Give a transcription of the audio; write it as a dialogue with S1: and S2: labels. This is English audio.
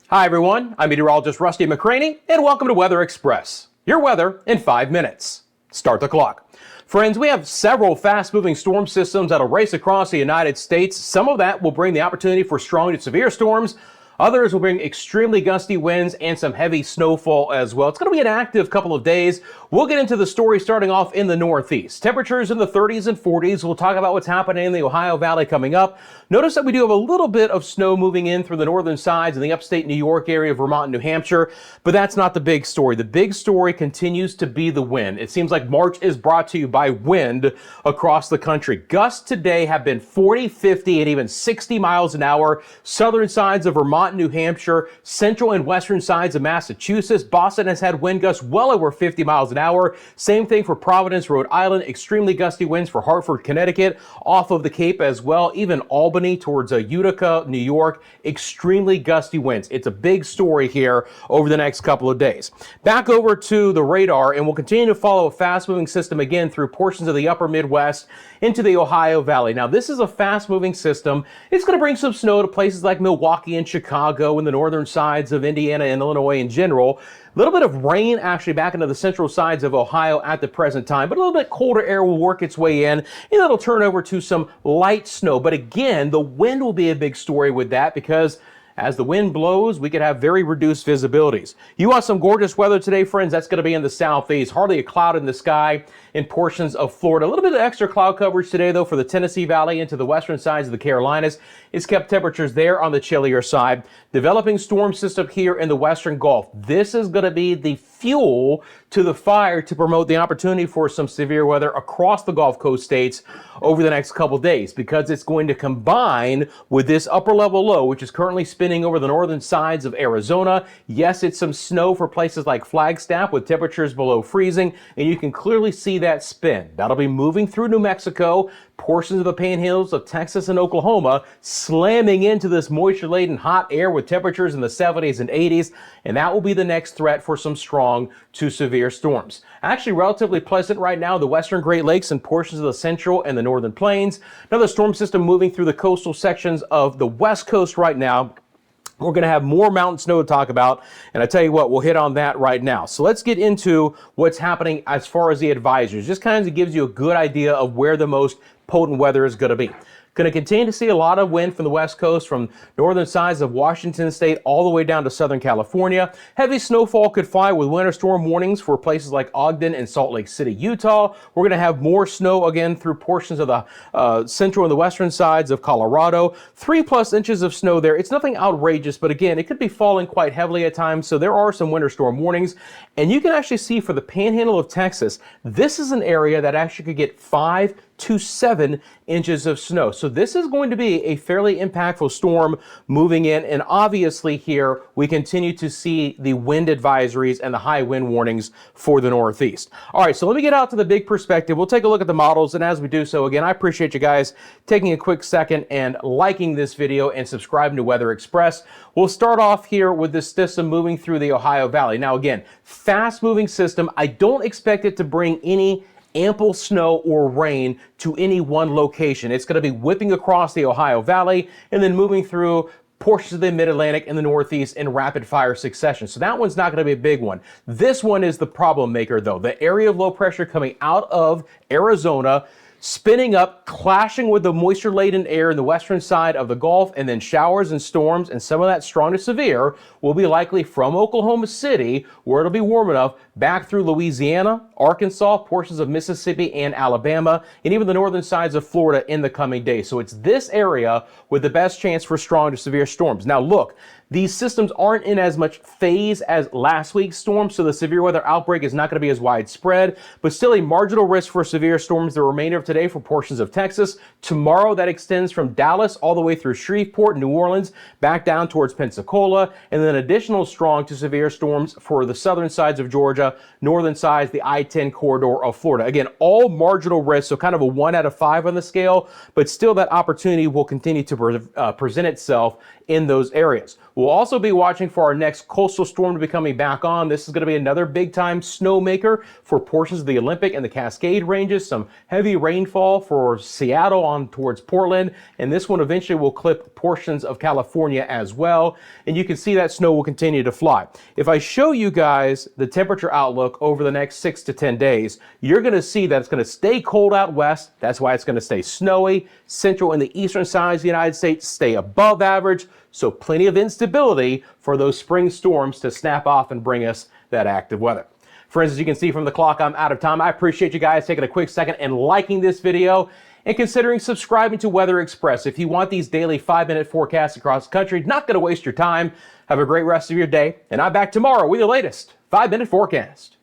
S1: Hi everyone, I'm Meteorologist Rusty McCranie, and welcome to Weather Express. Your weather in 5 minutes. Start the clock. Friends, we have several fast-moving storm systems that'll race across the United States. Some of that will bring the opportunity for strong to severe storms. Others will bring extremely gusty winds and some heavy snowfall as well. It's going to be an active couple of days. We'll get into the story starting off in the Northeast. Temperatures in the 30s and 40s. We'll talk about what's happening in the Ohio Valley coming up. Notice that we do have a little bit of snow moving in through the northern sides in the upstate New York area, Vermont and New Hampshire, but that's not the big story. The big story continues to be the wind. It seems like March is brought to you by wind across the country. Gusts today have been 40, 50, and even 60 miles an hour. Southern sides of Vermont, New Hampshire, central and western sides of Massachusetts. Boston has had wind gusts well over 50 miles an hour. Same thing for Providence, Rhode Island. Extremely gusty winds for Hartford, Connecticut, off of the Cape as well. Even Albany towards Utica, New York. Extremely gusty winds. It's a big story here over the next couple of days. Back over to the radar, and we'll continue to follow a fast-moving system again through portions of the upper Midwest into the Ohio Valley. Now, this is a fast-moving system. It's going to bring some snow to places like Milwaukee and Chicago and the northern sides of Indiana and Illinois in general. A little bit of rain actually back into the central sides of Ohio at the present time, but a little bit colder air will work its way in, and it'll turn over to some light snow. But again, the wind will be a big story with that because as the wind blows, we could have very reduced visibilities. You want some gorgeous weather today, friends? That's going to be in the southeast. Hardly a cloud in the sky in portions of Florida. A little bit of extra cloud coverage today, though, for the Tennessee Valley into the western sides of the Carolinas. It's kept temperatures there on the chillier side. Developing storm system here in the western Gulf. This is going to be the fuel to the fire to promote the opportunity for some severe weather across the Gulf Coast states over the next couple days, because it's going to combine with this upper level low, which is currently spinning over the northern sides of Arizona. Yes, it's some snow for places like Flagstaff with temperatures below freezing, and you can clearly see that spin. That'll be moving through New Mexico, portions of the panhandles of Texas and Oklahoma, slamming into this moisture-laden hot air with temperatures in the 70s and 80s, and that will be the next threat for some strong to severe storms. Actually relatively pleasant right now, the western Great Lakes and portions of the central and the northern plains. Another storm system moving through the coastal sections of the west coast right now. We're going to have more mountain snow to talk about, and I tell you what, we'll hit on that right now. So let's get into what's happening as far as the advisories. Just kind of gives you a good idea of where the most potent weather is going to be. Going to continue to see a lot of wind from the west coast, from northern sides of Washington state all the way down to Southern California. Heavy snowfall could fly with winter storm warnings for places like Ogden and Salt Lake City, Utah. We're going to have more snow again through portions of the central and the western sides of Colorado. 3+ inches of snow there. It's nothing outrageous, but again, it could be falling quite heavily at times, so there are some winter storm warnings. And you can actually see for the panhandle of Texas, this is an area that actually could get 5 to 7 inches of snow. So this is going to be a fairly impactful storm moving in, and obviously here we continue to see the wind advisories and the high wind warnings for the Northeast. All right, so let me get out to the big perspective. We'll take a look at the models, and as we do so, again, I appreciate you guys taking a quick second and liking this video and subscribing to Weather Express. We'll start off here with this system moving through the Ohio Valley. Now again, fast moving system. I don't expect it to bring any ample snow or rain to any one location. It's going to be whipping across the Ohio Valley and then moving through portions of the Mid-Atlantic and the Northeast in rapid fire succession. So that one's not going to be a big one. This one is the problem maker, though. The area of low pressure coming out of Arizona, spinning up, clashing with the moisture-laden air in the western side of the Gulf, and then showers and storms, and some of that strong to severe will be likely from Oklahoma City, where it'll be warm enough, back through Louisiana, Arkansas, portions of Mississippi and Alabama, and even the northern sides of Florida in the coming days. So it's this area with the best chance for strong to severe storms. Now look, these systems aren't in as much phase as last week's storm, so the severe weather outbreak is not going to be as widespread, but still a marginal risk for severe storms the remainder of today for portions of Texas. Tomorrow, that extends from Dallas all the way through Shreveport, New Orleans, back down towards Pensacola, and then additional strong to severe storms for the southern sides of Georgia, northern sides, the I-10 corridor of Florida. Again, all marginal risk, so kind of a 1 out of 5 on the scale, but still that opportunity will continue to present itself in those areas. We'll also be watching for our next coastal storm to be coming back on. This is going to be another big time snowmaker for portions of the Olympic and the Cascade ranges. Some heavy rainfall for Seattle on towards Portland. And this one eventually will clip portions of California as well. And you can see that snow will continue to fly. If I show you guys the temperature outlook over the next 6 to 10 days, you're going to see that it's going to stay cold out west. That's why it's going to stay snowy. Central and the eastern sides of the United States stay above average. So plenty of instability for those spring storms to snap off and bring us that active weather. Friends, as you can see from the clock, I'm out of time. I appreciate you guys taking a quick second and liking this video and considering subscribing to Weather Express. If you want these daily 5-minute forecasts across the country, not going to waste your time. Have a great rest of your day. And I'm back tomorrow with your latest 5-minute forecast.